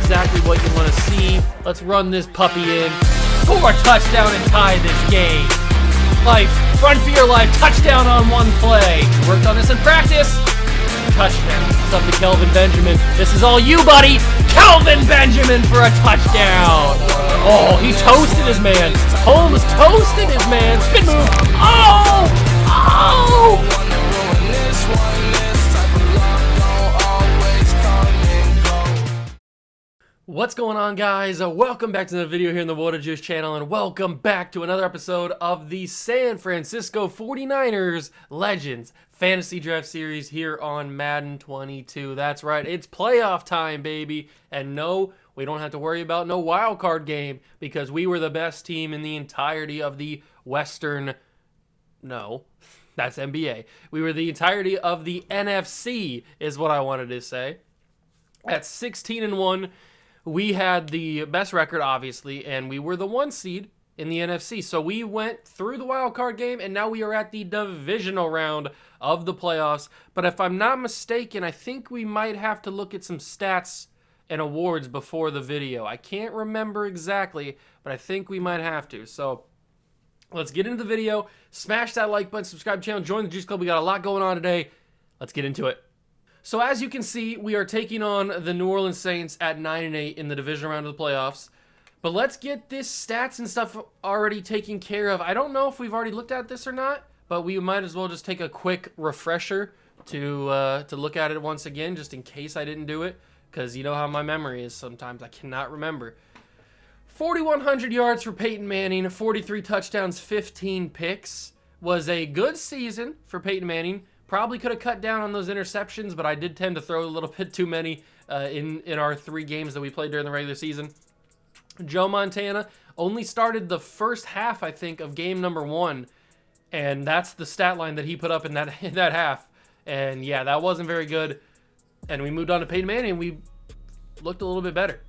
exactly what you want to see. Let's run this puppy in. Score a touchdown and tie this game. Life, run for your life, touchdown on one play. Worked on this in practice. Touchdown. It's up to Kelvin Benjamin. This is all you, buddy. Kelvin Benjamin for a touchdown. Oh, he toasted his man. Holmes toasted his man. Spin move. Oh! Oh! What's going on, guys? Welcome back to the video here in the Water Juice channel, and welcome back to another episode of the San Francisco 49ers Legends Fantasy Draft Series here on Madden 22. That's right, it's playoff time, baby. And no, we don't have to worry about no wild card game because we were the best team in the entirety of the Western... No, that's NBA. We were the entirety of the NFC is what I wanted to say. At 16-1, we had the best record, obviously, and we were the 1 seed in the NFC. So we went through the wild card game, and now we are at the divisional round of the playoffs. But if I'm not mistaken, I think we might have to look at some stats and awards before the video. I can't remember exactly, but I think we might have to. So let's get into the video. Smash that like button, subscribe to the channel, join the Juice Club. We got a lot going on today. Let's get into it. So as you can see, we are taking on the New Orleans Saints at 9-8 in the divisional round of the playoffs. But let's get this stats and stuff already taken care of. I don't know if we've already looked at this or not, but we might as well just take a quick refresher to look at it once again, just in case I didn't do it, because you know how my memory is sometimes. I cannot remember. 4,100 yards for Peyton Manning, 43 touchdowns, 15 picks. Was a good season for Peyton Manning. Probably could have cut down on those interceptions, but I did tend to throw a little bit too many in our 3 games that we played during the regular season. Joe Montana only started the first half, I think, of game number 1, and that's the stat line that he put up in that half. And yeah, that wasn't very good. And we moved on to Peyton Manning, and we looked a little bit better.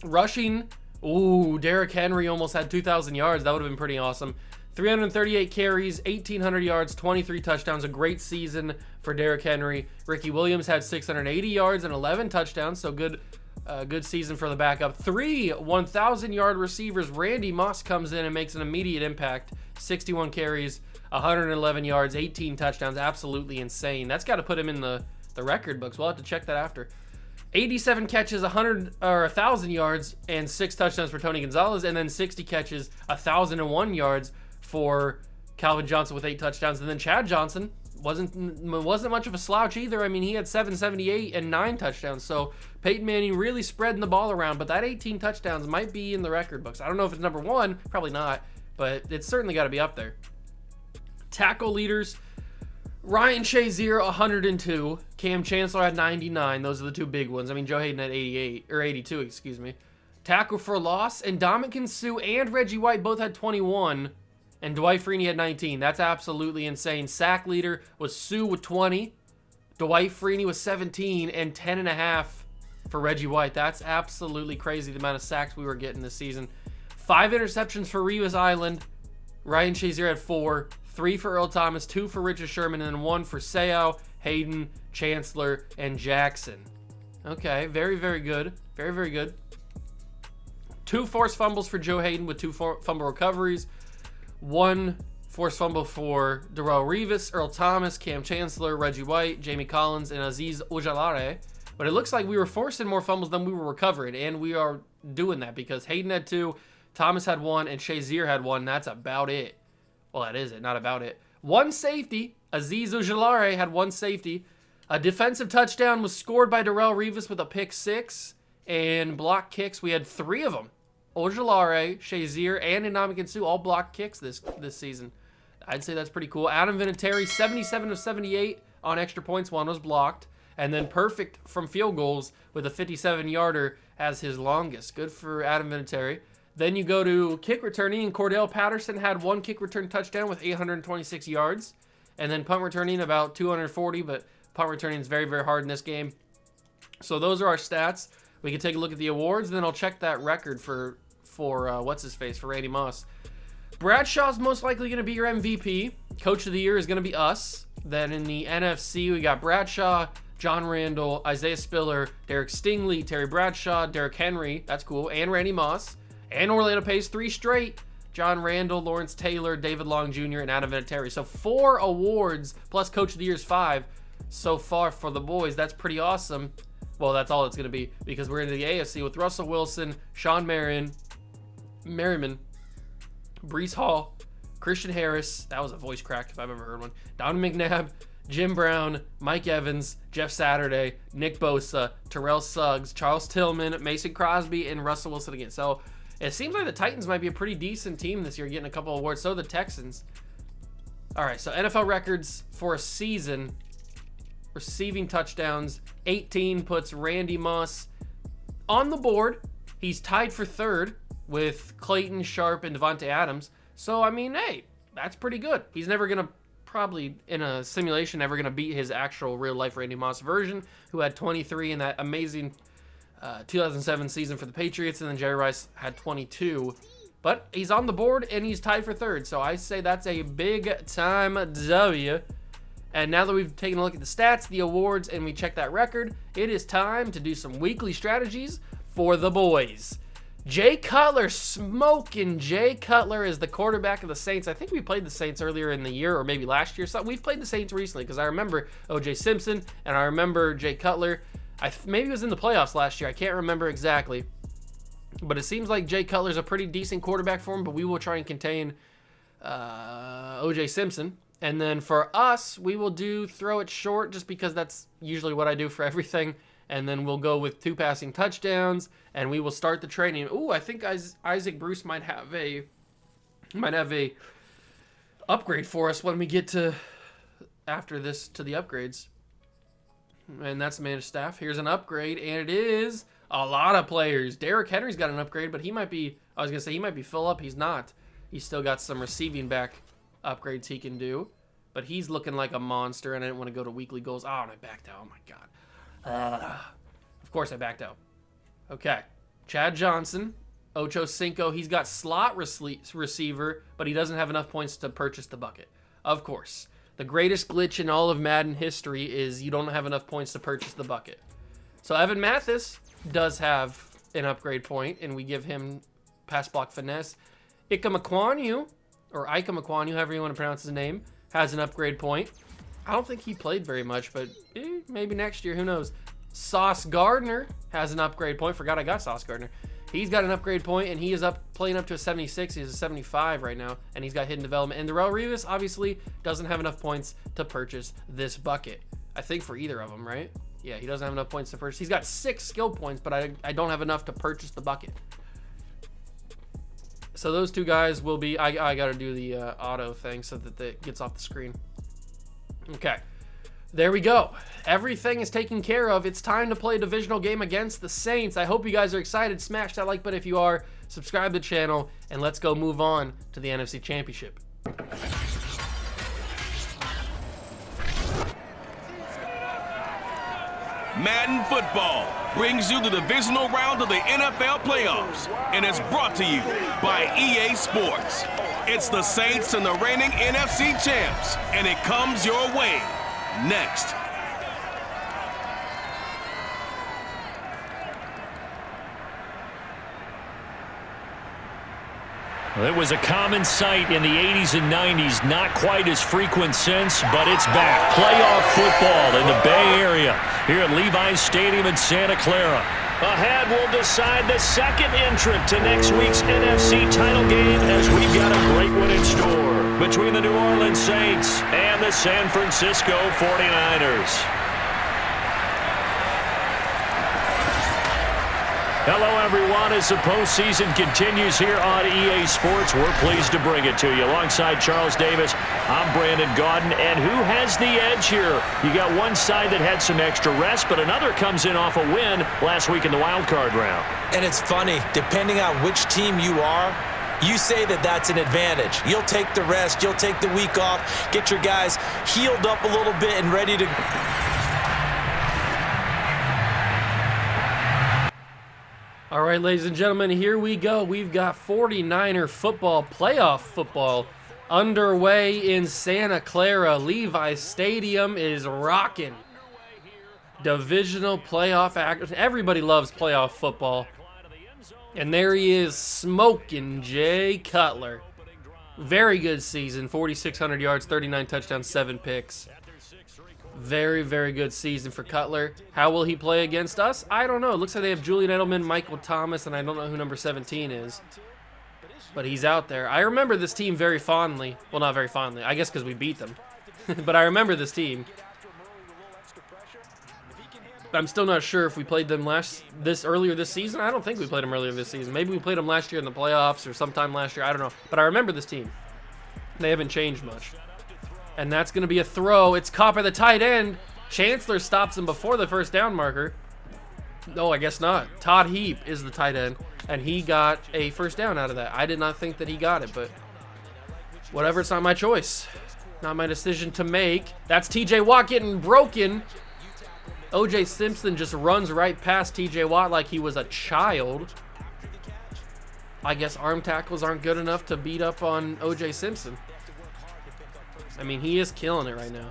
Rushing, ooh, Derrick Henry almost had 2,000 yards. That would have been pretty awesome. 338 carries, 1,800 yards, 23 touchdowns. A great season for Derrick Henry. Ricky Williams had 680 yards and 11 touchdowns, so good season for the backup. 3 1,000-yard receivers. Randy Moss comes in and makes an immediate impact. 61 carries, 111 yards, 18 touchdowns. Absolutely insane. That's got to put him in the record books. We'll have to check that after. 87 catches, 1,000 yards, and 6 touchdowns for Tony Gonzalez, and then 60 catches, 1,001 yards for Calvin Johnson with 8 touchdowns. And then Chad Johnson wasn't much of a slouch either. I mean, he had 778 and 9 touchdowns. So Peyton Manning really spreading the ball around, but that 18 touchdowns might be in the record books. I don't know if it's number 1, probably not, but it's certainly got to be up there. Tackle leaders, Ryan Shazier 102, Cam Chancellor had 99. Those are the 2 big ones. I mean, Joe Hayden had 82, excuse me. Tackle for loss, and Ndamukong Suh and Reggie White both had 21. And Dwight Freeney had 19. That's absolutely insane. Sack leader was Sue with 20. Dwight Freeney was 17 and 10.5 for Reggie White. That's absolutely crazy, the amount of sacks we were getting this season. 5 interceptions for Revis Island. Ryan Shazier had 4. 3 for Earl Thomas, 2 for Richard Sherman, and then 1 for Seau, Hayden, Chancellor, and Jackson. Okay, very, very good. Very, very good. 2 forced fumbles for Joe Hayden with 2 fumble recoveries. 1 forced fumble for Darrelle Revis, Earl Thomas, Cam Chancellor, Reggie White, Jamie Collins, and Azeez Ojulari. But it looks like we were forcing more fumbles than we were recovering, and we are doing that because Hayden had 2, Thomas had 1, and Shazier had 1. That's about it. Well, that is it, not about it. 1 safety. Azeez Ojulari had 1 safety. A defensive touchdown was scored by Darrelle Revis with a pick 6, and block kicks, we had 3 of them. Ojulari, Shazier, and Ndamukong Suh all blocked kicks this season. I'd say that's pretty cool. Adam Vinatieri, 77 of 78 on extra points. 1 was blocked. And then perfect from field goals with a 57-yarder as his longest. Good for Adam Vinatieri. Then you go to kick returning, and Cordell Patterson had 1 kick return touchdown with 826 yards. And then punt returning about 240, but punt returning is very, very hard in this game. So those are our stats. We can take a look at the awards, and then I'll check that record for what's-his-face, for Randy Moss. Bradshaw's most likely going to be your MVP. Coach of the Year is going to be us. Then in the NFC, we got Bradshaw, John Randall, Isaiah Spiller, Derek Stingley, Terry Bradshaw, Derrick Henry, that's cool, and Randy Moss. And Orlando Pace 3 straight. John Randall, Lawrence Taylor, David Long Jr., and Adam Vinatieri. So 4 awards plus Coach of the Year's 5 so far for the boys. That's pretty awesome. Well, that's all it's going to be because we're into the AFC with Russell Wilson, Sean Merriman, Breece Hall, Christian Harris. That was a voice crack if I've ever heard one. Don McNabb, Jim Brown, Mike Evans, Jeff Saturday, Nick Bosa, Terrell Suggs, Charles Tillman, Mason Crosby, and Russell Wilson again. So it seems like the Titans might be a pretty decent team this year, getting a couple awards. So the Texans. All right, so NFL records for a season. Receiving touchdowns, 18 puts Randy Moss on the board. He's tied for 3rd with Clayton Sharp and Devontae Adams. So, I mean, hey, that's pretty good. He's never going to, probably in a simulation, never going to beat his actual real-life Randy Moss version, who had 23 in that amazing 2007 season for the Patriots, and then Jerry Rice had 22. But he's on the board, and he's tied for 3rd. So I say that's a big-time W. And now that we've taken a look at the stats, the awards, and we checked that record, it is time to do some weekly strategies for the boys. Jay Cutler, smoking Jay Cutler is the quarterback of the Saints. I think we played the Saints earlier in the year or maybe last year. So we've played the Saints recently because I remember O.J. Simpson and I remember Jay Cutler. Maybe it was in the playoffs last year. I can't remember exactly. But it seems like Jay Cutler's a pretty decent quarterback for him, but we will try and contain O.J. Simpson. And then for us, we will do throw it short just because that's usually what I do for everything. And then we'll go with 2 passing touchdowns, and we will start the training. Ooh, I think Isaac Bruce might have a upgrade for us when we get to after this to the upgrades. And that's the managed staff. Here's an upgrade, and it is a lot of players. Derrick Henry's got an upgrade, but he might be full up. He's not. He's still got some receiving back upgrades he can do, but he's looking like a monster, and I didn't want to go to weekly goals. Oh, and I backed out. Oh my god. Of course I backed out. Okay. Chad Johnson, Ocho Cinco. He's got slot receiver, but he doesn't have enough points to purchase the bucket. Of course. The greatest glitch in all of Madden history is you don't have enough points to purchase the bucket. So Evan Mathis does have an upgrade point, and we give him pass block finesse. Ika Makwanyu, or Ika Makwanyu, however you want to pronounce his name, has an upgrade point. I don't think he played very much, but maybe next year, who knows. Sauce Gardner has an upgrade point. Forgot I got Sauce Gardner. He's got an upgrade point, and he is playing up to a 76. He's a 75 right now, and he's got hidden development. And Darrelle Revis, obviously, doesn't have enough points to purchase this bucket. I think for either of them, right? Yeah, he doesn't have enough points to purchase. He's got 6 skill points, but I don't have enough to purchase the bucket. So those 2 guys will be, I got to do the auto thing so that it gets off the screen. Okay, there we go. Everything is taken care of. It's time to play a divisional game against the Saints. I hope you guys are excited. Smash that like button if you are. Subscribe to the channel, and let's go move on to the NFC Championship. Madden Football brings you the divisional round of the NFL playoffs, and it's brought to you by EA Sports. It's the Saints and the reigning NFC champs, and it comes your way next. Well, it was a common sight in the 80s and 90s, not quite as frequent since, but it's back. Playoff football in the Bay Area here at Levi's Stadium in Santa Clara. Ahead, we'll decide the second entrant to next week's NFC title game as we've got a great one in store between the New Orleans Saints and the San Francisco 49ers. Hello, everyone. As the postseason continues here on EA Sports, we're pleased to bring it to you. Alongside Charles Davis, I'm Brandon Gaudin. And who has the edge here? You got one side that had some extra rest, but another comes in off a win last week in the wild card round. And it's funny, depending on which team you are, you say that that's an advantage. You'll take the rest, you'll take the week off, get your guys healed up a little bit and ready to... All right, ladies and gentlemen, here we go. We've got 49er football, playoff football, underway in Santa Clara. Levi's Stadium is rocking. Divisional playoff act. Everybody loves playoff football. And there he is, smoking Jay Cutler. Very good season, 4,600 yards, 39 touchdowns, 7 picks. Very, very good season for Cutler. How will he play against us? I don't know. It looks like they have Julian Edelman, Michael Thomas, and I don't know who number 17 is. But he's out there. I remember this team very fondly. Well, not very fondly. I guess because we beat them. But I remember this team. I'm still not sure if we played them earlier this season. I don't think we played them earlier this season. Maybe we played them last year in the playoffs or sometime last year. I don't know. But I remember this team. They haven't changed much. And that's going to be a throw. It's caught by the tight end. Chancellor stops him before the first down marker. No, I guess not. Todd Heap is the tight end, and he got a first down out of that. I did not think that he got it, but whatever. It's not my choice. Not my decision to make. That's TJ Watt getting broken. O.J. Simpson just runs right past TJ Watt like he was a child. I guess arm tackles aren't good enough to beat up on O.J. Simpson. I mean, he is killing it right now.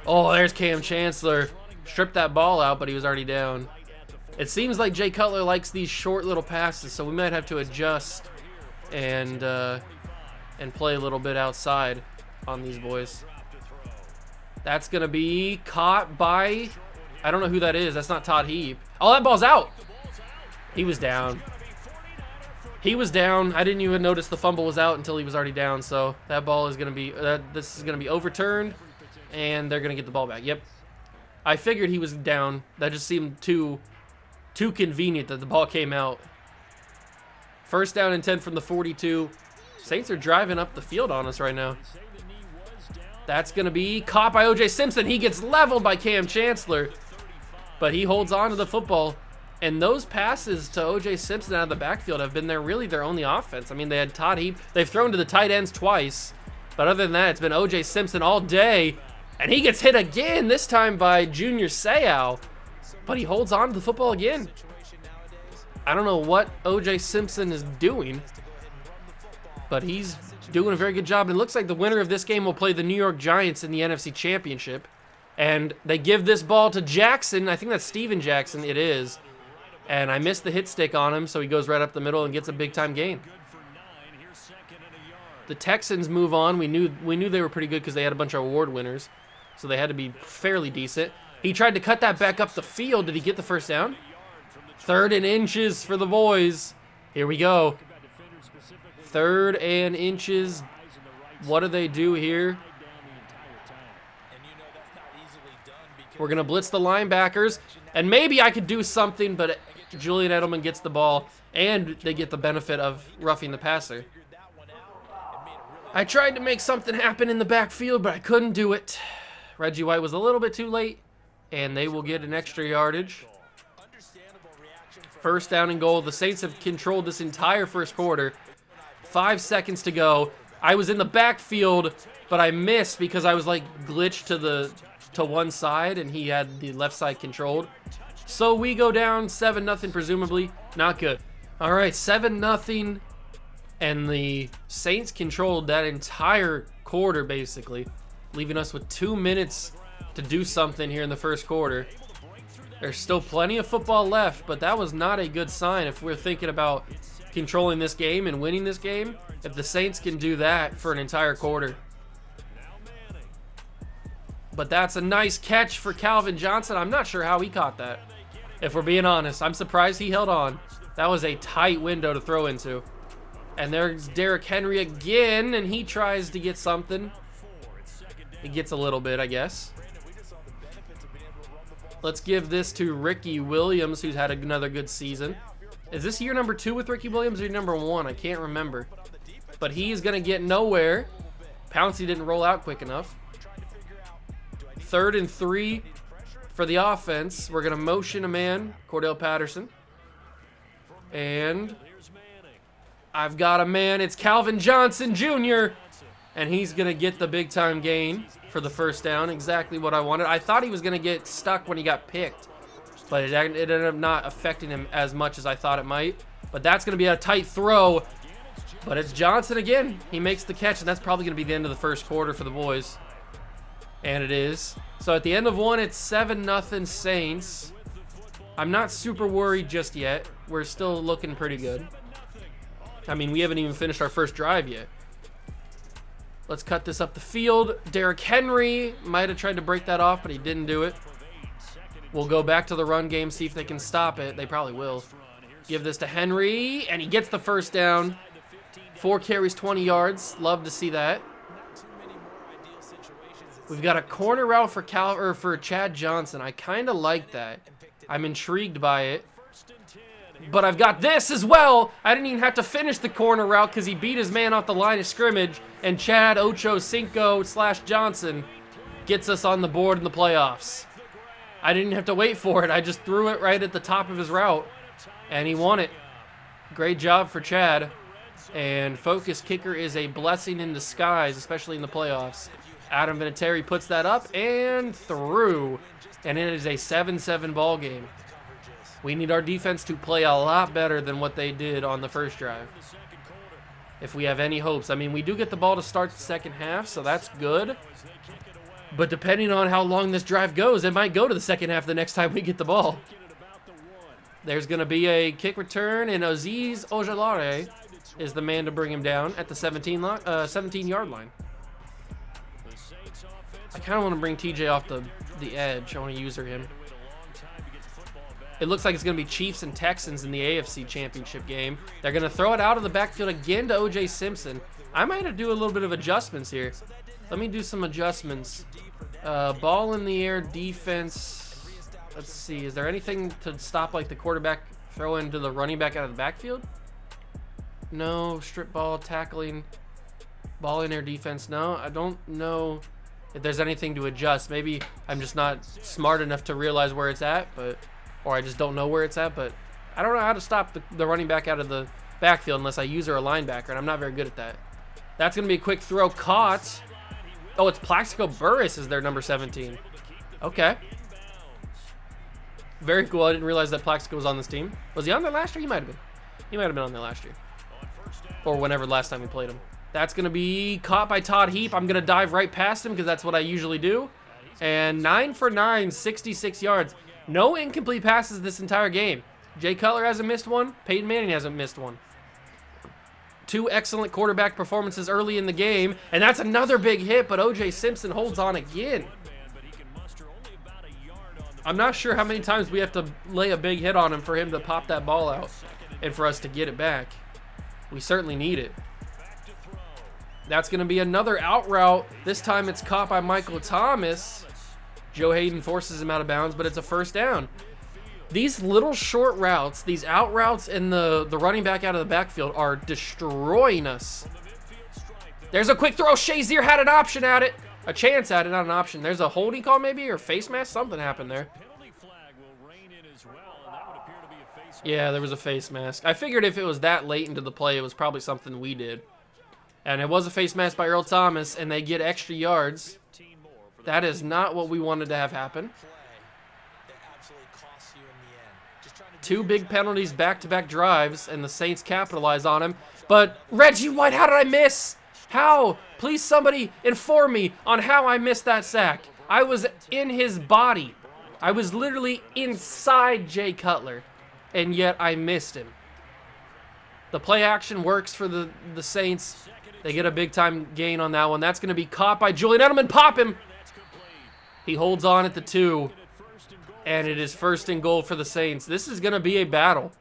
Oh, there's Cam Chancellor. Stripped that ball out, but he was already down. It seems like Jay Cutler likes these short little passes, so we might have to adjust and play a little bit outside on these boys. That's going to be caught by... I don't know who that is. That's not Todd Heap. Oh, that ball's out. He was down. He was down. I didn't even notice the fumble was out until he was already down, so that ball is going to be... this is going to be overturned, and they're going to get the ball back. Yep. I figured he was down. That just seemed too convenient that the ball came out. First down and 10 from the 42. Saints are driving up the field on us right now. That's going to be caught by O.J. Simpson. He gets leveled by Cam Chancellor, but he holds on to the football. And those passes to O.J. Simpson out of the backfield have been really their only offense. I mean, they had Todd Heap. They've thrown to the tight ends twice, but other than that, it's been O.J. Simpson all day. And he gets hit again, this time by Junior Seau, but he holds on to the football again. I don't know what O.J. Simpson is doing, but he's doing a very good job. And it looks like the winner of this game will play the New York Giants in the NFC Championship. And they give this ball to Jackson. I think that's Steven Jackson. It is. And I missed the hit stick on him, so he goes right up the middle and gets a big-time gain. The Texans move on. We knew they were pretty good because they had a bunch of award winners, so they had to be fairly decent. He tried to cut that back up the field. Did he get the first down? 3rd and inches for the boys. Here we go. 3rd and inches. What do they do here? We're going to blitz the linebackers, and maybe I could do something, but Julian Edelman gets the ball, and they get the benefit of roughing the passer. I tried to make something happen in the backfield, but I couldn't do it. Reggie White was a little bit too late, and they will get an extra yardage. First down and goal. The Saints have controlled this entire first quarter. 5 seconds to go. I was in the backfield, but I missed because I was like glitched to one side, and he had the left side controlled. So we go down 7-0, presumably. Not good. All right, 7-0. And the Saints controlled that entire quarter, basically, leaving us with 2 minutes to do something here in the first quarter. There's still plenty of football left, but that was not a good sign if we're thinking about controlling this game and winning this game. If the Saints can do that for an entire quarter. But that's a nice catch for Calvin Johnson. I'm not sure how he caught that, if we're being honest. I'm surprised he held on. That was a tight window to throw into. And there's Derrick Henry again, and he tries to get something. He gets a little bit, I guess. Let's give this to Ricky Williams, who's had another good season. Is this year number 2 with Ricky Williams or number 1? I can't remember. But he's going to get nowhere. Pouncey didn't roll out quick enough. 3rd and 3 for the offense. We're going to motion a man, Cordell Patterson. And I've got a man. It's Calvin Johnson Jr. And he's going to get the big-time gain for the first down. Exactly what I wanted. I thought he was going to get stuck when he got picked, but it ended up not affecting him as much as I thought it might. But that's going to be a tight throw. But it's Johnson again. He makes the catch, and that's probably going to be the end of the first quarter for the boys. And it is. So at the end of one, it's 7-0 Saints. I'm not super worried just yet. We're still looking pretty good. I mean, we haven't even finished our first drive yet. Let's cut this up the field. Derrick Henry might have tried to break that off, but he didn't do it. We'll go back to the run game, see if they can stop it. They probably will. Give this to Henry, and he gets the first down. 4 carries, 20 yards. Love to see that. We've got a corner route for Chad Johnson. I kind of like that. I'm intrigued by it. But I've got this as well. I didn't even have to finish the corner route because he beat his man off the line of scrimmage. And Chad Ochocinco/Johnson gets us on the board in the playoffs. I didn't have to wait for it. I just threw it right at the top of his route. And he won it. Great job for Chad. And focus kicker is a blessing in disguise, especially in the playoffs. Adam Vinatieri puts that up and through. And it is a 7-7 ball game. We need our defense to play a lot better than what they did on the first drive, if we have any hopes. I mean, we do get the ball to start the second half, so that's good. But depending on how long this drive goes, it might go to the second half the next time we get the ball. There's going to be a kick return, and Azeez Ojulari is the man to bring him down at the 17-yard line. I kind of want to bring TJ off the edge. I want to user him. It looks like it's going to be Chiefs and Texans in the AFC Championship game. They're going to throw it out of the backfield again to O.J. Simpson. I might have to do a little bit of adjustments here. Let me do some adjustments. Ball in the air, defense. Let's see. Is there anything to stop like the quarterback throw into the running back out of the backfield? No. Strip ball, tackling, ball in air defense. No, I don't know if there's anything to adjust. Maybe I'm just not smart enough to realize where it's at, or I just don't know where it's at, but I don't know how to stop the running back out of the backfield unless I use her a linebacker, and I'm not very good at that. That's going to be a quick throw caught. Oh, it's Plaxico Burress is their number 17. Okay. Very cool. I didn't realize that Plaxico was on this team. Was he on there last year? He might have been. He might have been on there last year. Or whenever last time we played him. That's going to be caught by Todd Heap. I'm going to dive right past him because that's what I usually do. And 9 for 9, 66 yards. No incomplete passes this entire game. Jay Cutler hasn't missed one. Peyton Manning hasn't missed one. 2 excellent quarterback performances early in the game. And that's another big hit, but O.J. Simpson holds on again. I'm not sure how many times we have to lay a big hit on him for him to pop that ball out and for us to get it back. We certainly need it. That's going to be another out route. This time it's caught by Michael Thomas. Joe Hayden forces him out of bounds, but it's a first down. These little short routes, these out routes and the running back out of the backfield are destroying us. There's a quick throw. Shazier had an option at it. A chance at it, not an option. There's a holding call maybe, or face mask. Something happened there. Yeah, there was a face mask. I figured if it was that late into the play, it was probably something we did. And it was a face mask by Earl Thomas, and they get extra yards. That is not what we wanted to have happen. 2 big penalties, back-to-back drives, and the Saints capitalize on him. But Reggie White, how did I miss? How? Please somebody inform me on how I missed that sack. I was in his body. I was literally inside Jay Cutler, and yet I missed him. The play action works for the Saints. They get a big-time gain on that one. That's going to be caught by Julian Edelman. Pop him. He holds on at the 2, and it is 1st and goal for the Saints. This is going to be a battle.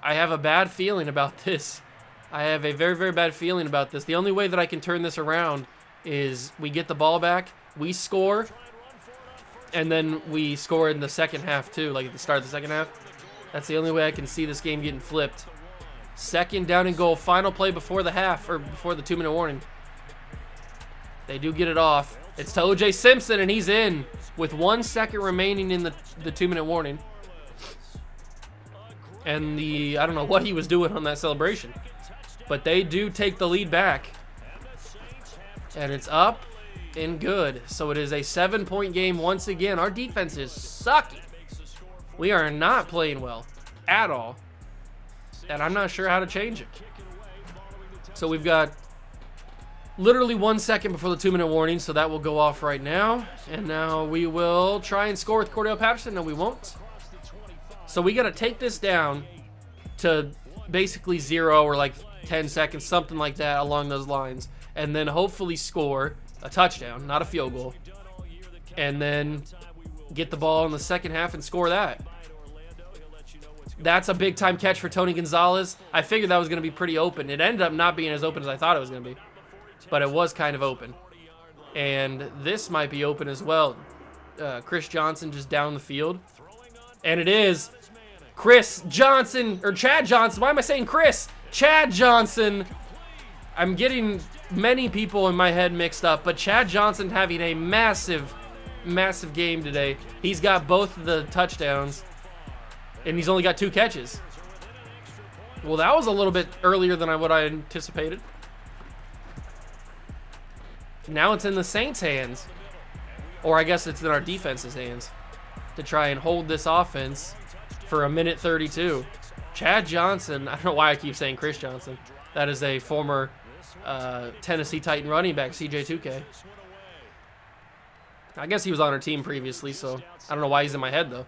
I have a bad feeling about this. I have a very, very bad feeling about this. The only way that I can turn this around is we get the ball back, we score, and then we score in the second half too, like at the start of the second half. That's the only way I can see this game getting flipped. 2nd down and goal, final play before the half, or before the 2-minute warning. They do get it off. It's to O.J. Simpson, and he's in with 1 second remaining in the 2-minute warning. And I don't know what he was doing on that celebration. But they do take the lead back. And it's up and good. So it is a 7-point game once again. Our defense is sucky. We are not playing well at all. And I'm not sure how to change it. So we've got Literally 1 second before the 2-minute warning, so that will go off right now. And now we will try and score with Cordell Patterson. No, we won't. So we got to take this down to basically 0 or like 10 seconds, something like that along those lines. And then hopefully score a touchdown, not a field goal. And then get the ball in the second half and score that. That's a big-time catch for Tony Gonzalez. I figured that was going to be pretty open. It ended up not being as open as I thought it was going to be. But it was kind of open. And this might be open as well. Chris Johnson just down the field. And it is Chris Johnson, or Chad Johnson. Why am I saying Chris? Chad Johnson. I'm getting many people in my head mixed up, but Chad Johnson having a massive, massive game today. He's got both of the touchdowns, and he's only got 2 catches. Well, that was a little bit earlier than what I anticipated. Now it's in the Saints' hands. Or I guess it's in our defense's hands to try and hold this offense for 1:32. Chad Johnson, I don't know why I keep saying Chris Johnson. That is a former Tennessee Titan running back, CJ2K. I guess he was on our team previously, so I don't know why he's in my head, though.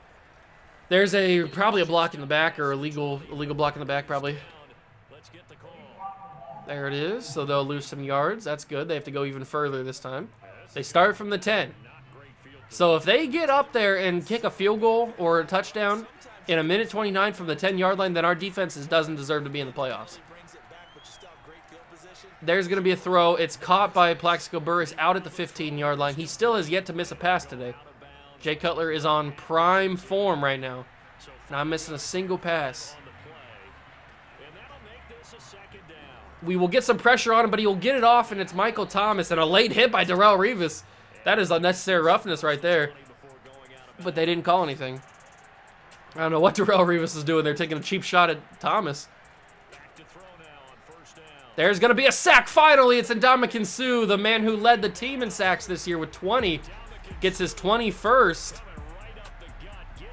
There's probably a block in the back, or illegal block in the back, probably. There it is. So they'll lose some yards. That's good. They have to go even further this time. They start from the 10. So if they get up there and kick a field goal or a touchdown in 1:29 from the 10-yard line, then our defense doesn't deserve to be in the playoffs. There's going to be a throw. It's caught by Plaxico Burress out at the 15-yard line. He still has yet to miss a pass today. Jay Cutler is on prime form right now. Not missing a single pass. We will get some pressure on him, but he will get it off, and it's Michael Thomas. And a late hit by Darrelle Revis. That is unnecessary roughness right there. But they didn't call anything. I don't know what Darrelle Revis is doing. They're taking a cheap shot at Thomas. There's going to be a sack finally. It's Ndamukong Suh, the man who led the team in sacks this year with 20. Gets his 21st.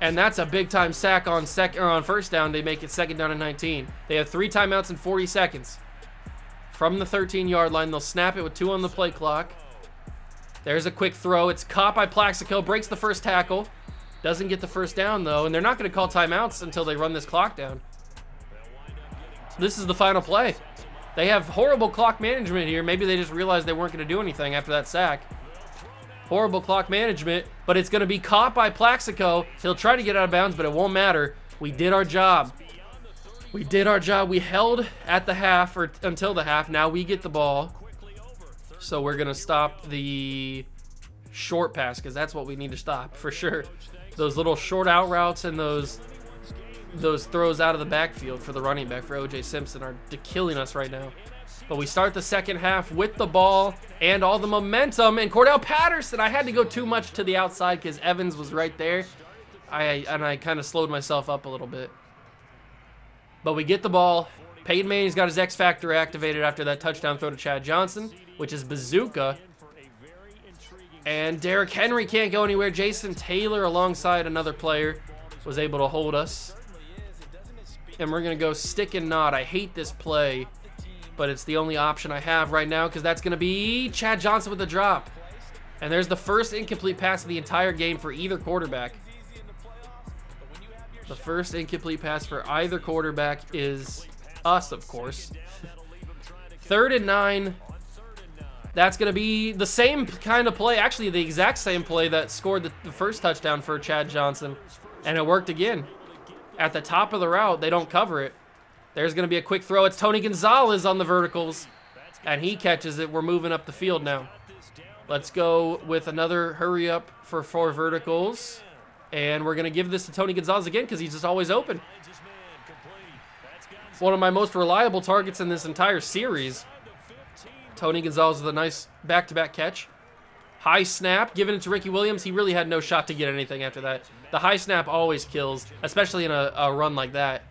And that's a big-time sack on first down. They make it 2nd down and 19. They have 3 timeouts in 40 seconds. From the 13-yard line, they'll snap it with 2 on the play clock. There's a quick throw. It's caught by Plaxico. Breaks the first tackle. Doesn't get the first down, though. And they're not going to call timeouts until they run this clock down. This is the final play. They have horrible clock management here. Maybe they just realized they weren't going to do anything after that sack. Horrible clock management, but it's going to be caught by Plaxico. He'll try to get out of bounds, but it won't matter. We did our job. We did our job. We held at the half, or until the half. Now we get the ball. So we're going to stop the short pass, because that's what we need to stop, for sure. Those little short out routes and those throws out of the backfield for the running back, for O.J. Simpson, are killing us right now. But we start the second half with the ball and all the momentum. And Cordell Patterson, I had to go too much to the outside because Evans was right there. I kind of slowed myself up a little bit. But we get the ball. Peyton Manning's got his X Factor activated after that touchdown throw to Chad Johnson, which is bazooka. And Derrick Henry can't go anywhere. Jason Taylor, alongside another player, was able to hold us. And we're going to go stick and nod. I hate this play, but it's the only option I have right now, because that's going to be Chad Johnson with the drop. And there's the first incomplete pass of the entire game for either quarterback. The first incomplete pass for either quarterback is us, of course. 3rd and 9. That's going to be the same kind of play, actually the exact same play that scored the first touchdown for Chad Johnson. And it worked again. At the top of the route, they don't cover it. There's going to be a quick throw. It's Tony Gonzalez on the verticals, and he catches it. We're moving up the field now. Let's go with another hurry up for 4 verticals. And we're going to give this to Tony Gonzalez again because he's just always open. One of my most reliable targets in this entire series. Tony Gonzalez with a nice back-to-back catch. High snap, giving it to Ricky Williams. He really had no shot to get anything after that. The high snap always kills, especially in a run like that.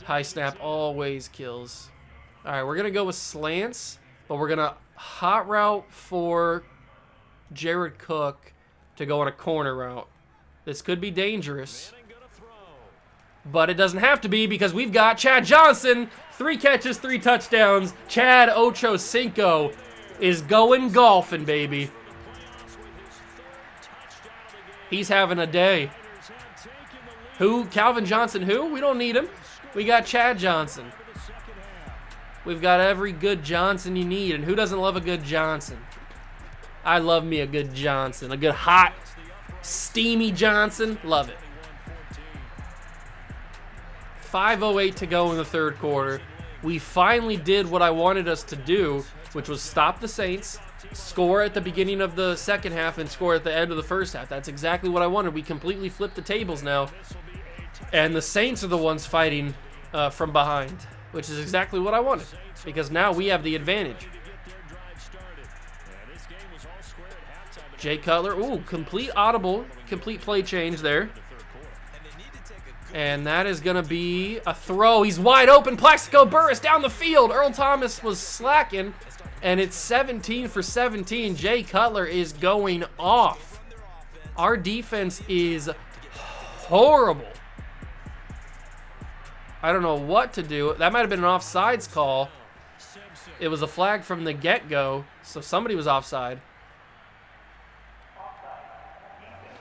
High snap always kills. All right, we're going to go with slants, but we're going to hot route for Jared Cook to go on a corner route. This could be dangerous, but it doesn't have to be because we've got Chad Johnson, 3 catches, 3 touchdowns. Chad Ochocinco is going golfing, baby. He's having a day. Who? Calvin Johnson who? We don't need him. We got Chad Johnson. We've got every good Johnson you need. And who doesn't love a good Johnson? I love me a good Johnson. A good hot, steamy Johnson. Love it. 5:08 to go in the third quarter. We finally did what I wanted us to do, which was stop the Saints, score at the beginning of the second half, and score at the end of the first half. That's exactly what I wanted. We completely flipped the tables now. And the Saints are the ones fighting from behind, which is exactly what I wanted, because now we have the advantage. Jay Cutler, ooh, complete audible, complete play change there. And that is going to be a throw. He's wide open. Plaxico Burress down the field. Earl Thomas was slacking, and it's 17 for 17. Jay Cutler is going off. Our defense is horrible. I don't know what to do. That might have been an offsides call. It was a flag from the get-go, so somebody was offside.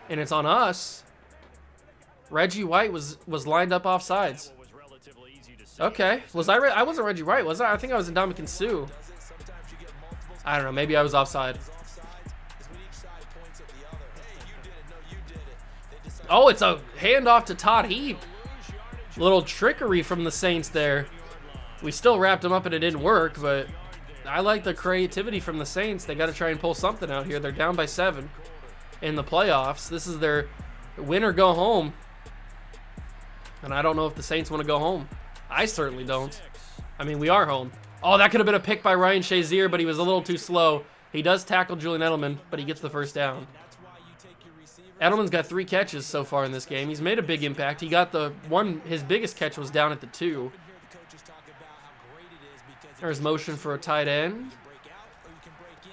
And it's on us. Reggie White was lined up offsides. Okay. I wasn't Reggie White, was I? I think I was Ndamukong Suh. I don't know. Maybe I was offside. Oh, it's a handoff to Todd Heap. Little trickery from the Saints there. We still wrapped him up and it didn't work, but I like the creativity from the Saints. They got to try and pull something out here. They're down by 7 in the playoffs. This is their win or go home. And I don't know if the Saints want to go home. I certainly don't. I mean, we are home. Oh, that could have been a pick by Ryan Shazier, but he was a little too slow. He does tackle Julian Edelman, but he gets the first down. Edelman's got 3 catches so far in this game. He's made a big impact. He got the one, his biggest catch was down at the 2. There's motion for a tight end.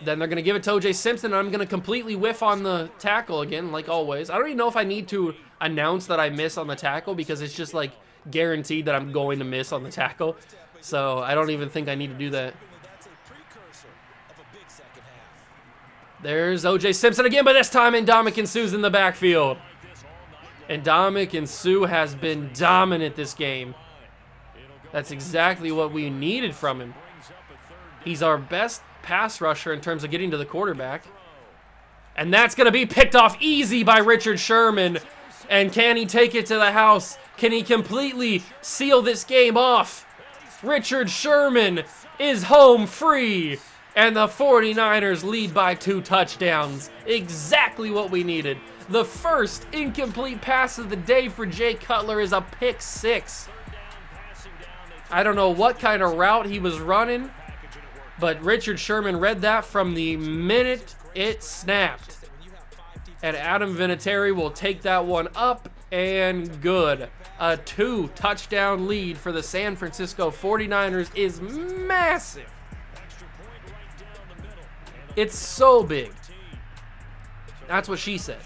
Then they're going to give it to O.J. Simpson, and I'm going to completely whiff on the tackle again, like always. I don't even know if I need to announce that I miss on the tackle, because it's just like guaranteed that I'm going to miss on the tackle. So I don't even think I need to do that. There's O.J. Simpson again, but this time Ndamukong Suh's in the backfield. And Ndamukong Suh has been dominant this game. That's exactly what we needed from him. He's our best pass rusher in terms of getting to the quarterback. And that's going to be picked off easy by Richard Sherman. And can he take it to the house? Can he completely seal this game off? Richard Sherman is home free. And the 49ers lead by 2 touchdowns. Exactly what we needed. The first incomplete pass of the day for Jay Cutler is a pick 6. I don't know what kind of route he was running, but Richard Sherman read that from the minute it snapped. And Adam Vinatieri will take that one up and good. A 2-touchdown lead for the San Francisco 49ers is massive. It's so big. That's what she said.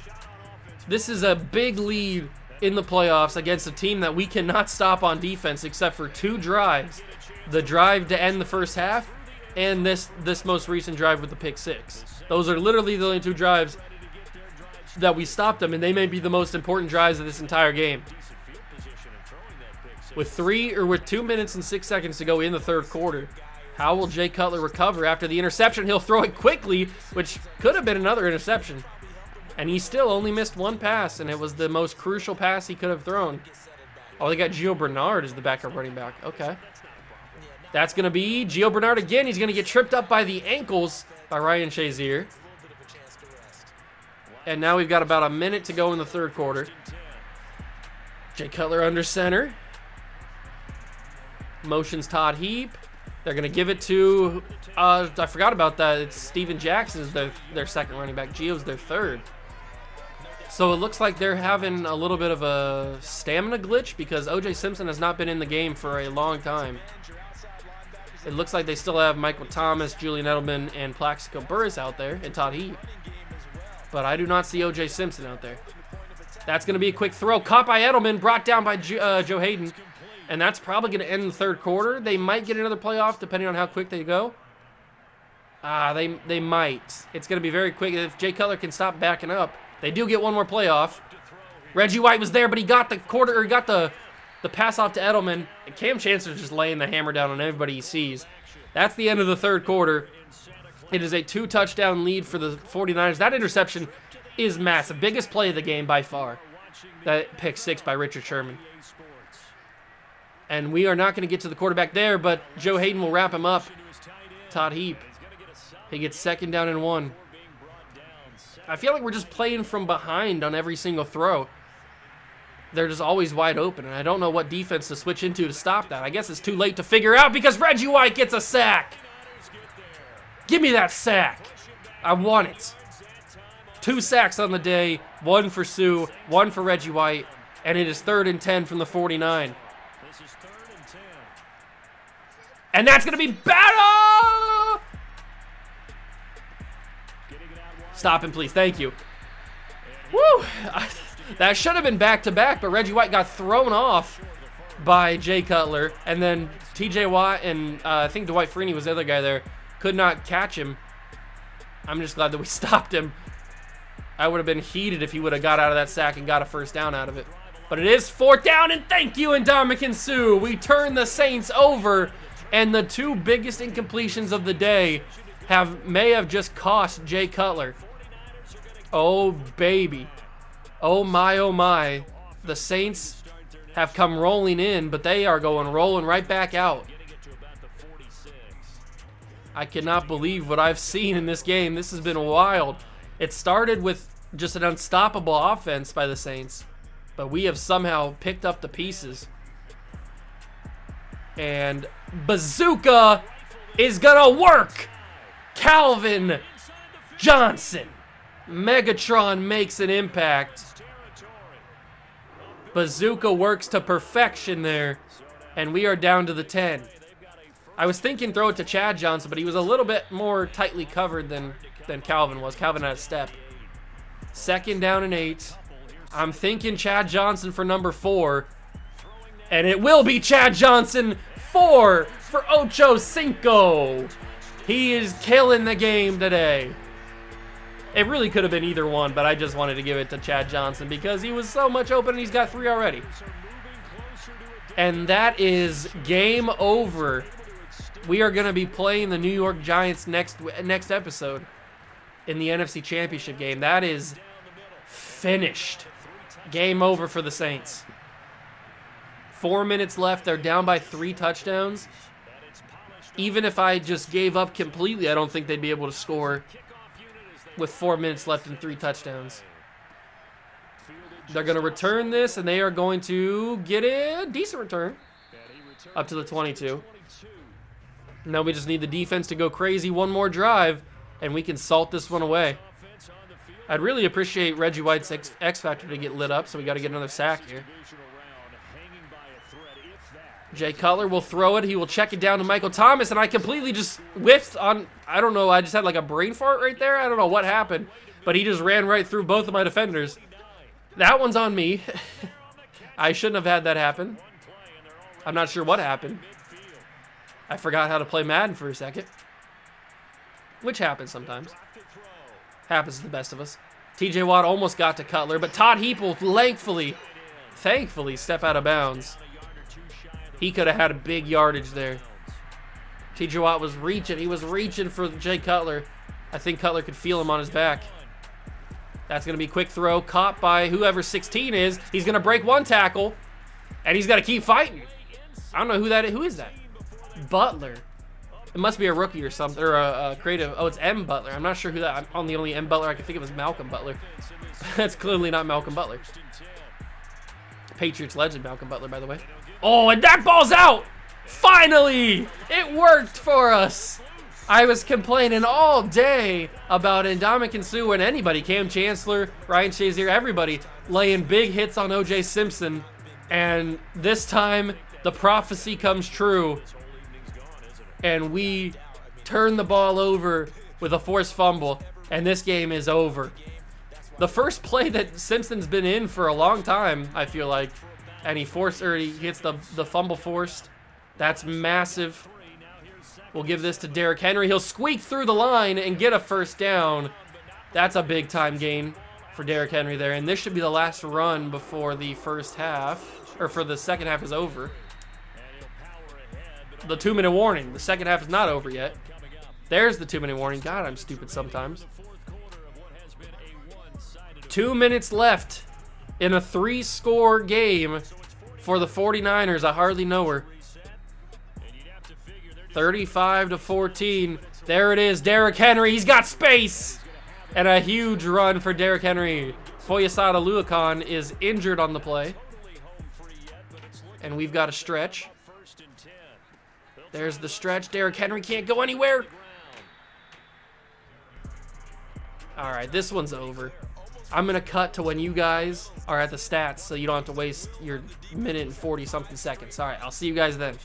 This is a big lead in the playoffs against a team that we cannot stop on defense except for 2 drives. The drive to end the first half and this most recent drive with the pick 6. Those are literally the only 2 drives that we stopped them, and they may be the most important drives of this entire game. With 2 minutes and 6 seconds to go in the third quarter, how will Jay Cutler recover after the interception? He'll throw it quickly, which could have been another interception. And he still only missed 1 pass, and it was the most crucial pass he could have thrown. Oh, they got Gio Bernard as the backup running back. Okay. That's going to be Gio Bernard again. He's going to get tripped up by the ankles by Ryan Shazier. And now we've got about a minute to go in the third quarter. Jay Cutler under center. Motions Todd Heap. They're going to give it to, I forgot about that. It's Steven Jackson is their second running back. Gio's their third. So it looks like they're having a little bit of a stamina glitch because O.J. Simpson has not been in the game for a long time. It looks like they still have Michael Thomas, Julian Edelman, and Plaxico Burress out there, and Todd Heap. But I do not see O.J. Simpson out there. That's going to be a quick throw. Caught by Edelman, brought down by Joe Hayden. And that's probably going to end the third quarter. They might get another playoff depending on how quick they go. They might. It's going to be very quick. If Jay Cutler can stop backing up, they do get one more playoff. Reggie White was there, but he got the pass off to Edelman. And Cam Chancellor's just laying the hammer down on everybody he sees. That's the end of the third quarter. It is a 2-touchdown lead for the 49ers. That interception is massive. Biggest play of the game by far. That pick 6 by Richard Sherman. And we are not going to get to the quarterback there, but Joe Hayden will wrap him up. Todd Heap. He gets 2nd down and 1. I feel like we're just playing from behind on every single throw. They're just always wide open, and I don't know what defense to switch into to stop that. I guess it's too late to figure out because Reggie White gets a sack. Give me that sack. I want it. 2 sacks on the day, 1 for Sue, 1 for Reggie White, and it is 3rd and 10 from the 49. And that's going to be battle! Stop him, please. Thank you. Woo! That should have been back-to-back, but Reggie White got thrown off by Jay Cutler, and then T.J. Watt and I think Dwight Freeney was the other guy there, could not catch him. I'm just glad that we stopped him. I would have been heated if he would have got out of that sack and got a 1st down out of it. But it is 4th down, and thank you, Ndamukong Suh. We turn the Saints over, and the 2 biggest incompletions of the day may have just cost Jay Cutler. Oh, baby. Oh, my. The Saints have come rolling in, but they are rolling right back out. I cannot believe what I've seen in this game. This has been wild. It started with just an unstoppable offense by the Saints, but we have somehow picked up the pieces. And Bazooka is gonna work. Calvin Johnson. Megatron makes an impact. Bazooka works to perfection there, and we are down to the 10. I was thinking throw it to Chad Johnson, but he was a little bit more tightly covered than Calvin was. Calvin had a step. 2nd down and 8. I'm thinking Chad Johnson for number 4, and it will be Chad Johnson 4 for Ocho Cinco. He is killing the game today. It really could have been either one, but I just wanted to give it to Chad Johnson because he was so much open and he's got 3 already. And that is game over. We are going to be playing the New York Giants next episode in the NFC Championship game. That is finished. Game over for the Saints. 4 minutes left. They're down by 3 touchdowns. Even if I just gave up completely, I don't think they'd be able to score with 4 minutes left and 3 touchdowns. They're going to return this, and they are going to get a decent return up to the 22. Now we just need the defense to go crazy one more drive, and we can salt this one away. I'd really appreciate Reggie White's X Factor to get lit up, so we got to get another sack here. Jay Cutler will throw it. He will check it down to Michael Thomas, and I completely just whiffed on, I don't know, I just had like a brain fart right there. I don't know what happened, but he just ran right through both of my defenders. That one's on me. I shouldn't have had that happen. I'm not sure what happened. I forgot how to play Madden for a second, which happens sometimes. Happens to the best of us. TJ Watt almost got to Cutler, but Todd Heap will thankfully step out of bounds. He could have had a big yardage there. TJ Watt was reaching. He was reaching for Jay Cutler. I think Cutler could feel him on his back. That's going to be a quick throw. Caught by whoever 16 is. He's going to break one tackle. And he's got to keep fighting. I don't know who that is. Who is that? Butler. It must be a rookie or something. Or a creative. Oh, it's M. Butler. I'm not sure who that. I'm the only M. Butler I can think of is Malcolm Butler. That's clearly not Malcolm Butler. Patriots legend Malcolm Butler, by the way. Oh, and that ball's out! Finally! It worked for us! I was complaining all day about Ndamukong Suh and anybody, Cam Chancellor, Ryan Shazier, everybody, laying big hits on O.J. Simpson. And this time, the prophecy comes true. And we turn the ball over with a forced fumble. And this game is over. The first play that Simpson's been in for a long time, I feel like. And he gets the fumble forced. That's massive. We'll give this to Derrick Henry. He'll squeak through the line and get a first down. That's a big time gain for Derrick Henry there. And this should be the last run before the first half, or for the second half is over. The 2-minute warning. The second half is not over yet. There's the 2-minute warning. God, I'm stupid sometimes. 2 minutes left in a 3-score game for the 49ers. I hardly know her. 35-14. There it is. Derrick Henry. He's got space. And a huge run for Derrick Henry. Foyesade Oluokun is injured on the play. And we've got a stretch. There's the stretch. Derrick Henry can't go anywhere. All right, this one's over. I'm going to cut to when you guys are at the stats so you don't have to waste your minute and 40-something seconds. All right, I'll see you guys then.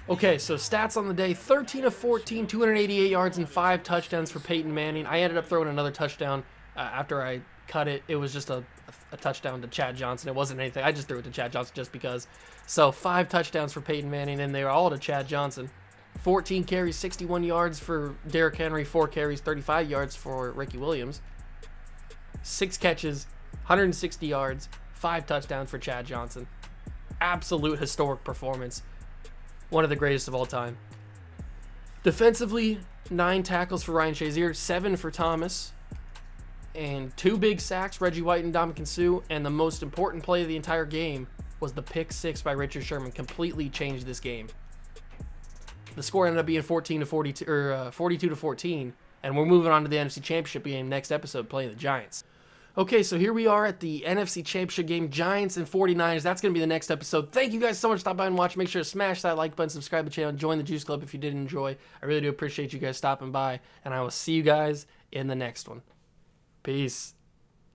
Okay, so stats on the day, 13 of 14, 288 yards and 5 touchdowns for Peyton Manning. I ended up throwing another touchdown after I cut it. It was just a touchdown to Chad Johnson. It wasn't anything. I just threw it to Chad Johnson just because. So 5 touchdowns for Peyton Manning, and they were all to Chad Johnson. 14 carries, 61 yards for Derrick Henry, 4 carries, 35 yards for Ricky Williams. 6 catches, 160 yards, 5 touchdowns for Chad Johnson. Absolute historic performance. One of the greatest of all time. Defensively, 9 tackles for Ryan Shazier, 7 for Thomas, and 2 big sacks, Reggie White and Ndamukong Suh. And the most important play of the entire game was the pick 6 by Richard Sherman. Completely changed this game. The score ended up being 42-14, and we're moving on to the NFC Championship game next episode, playing the Giants. Okay, so here we are at the NFC Championship game, Giants and 49ers. That's going to be the next episode. Thank you guys so much for stopping by and watching. Make sure to smash that like button, subscribe to the channel, and join the Juice Club if you did enjoy. I really do appreciate you guys stopping by, and I will see you guys in the next one. Peace.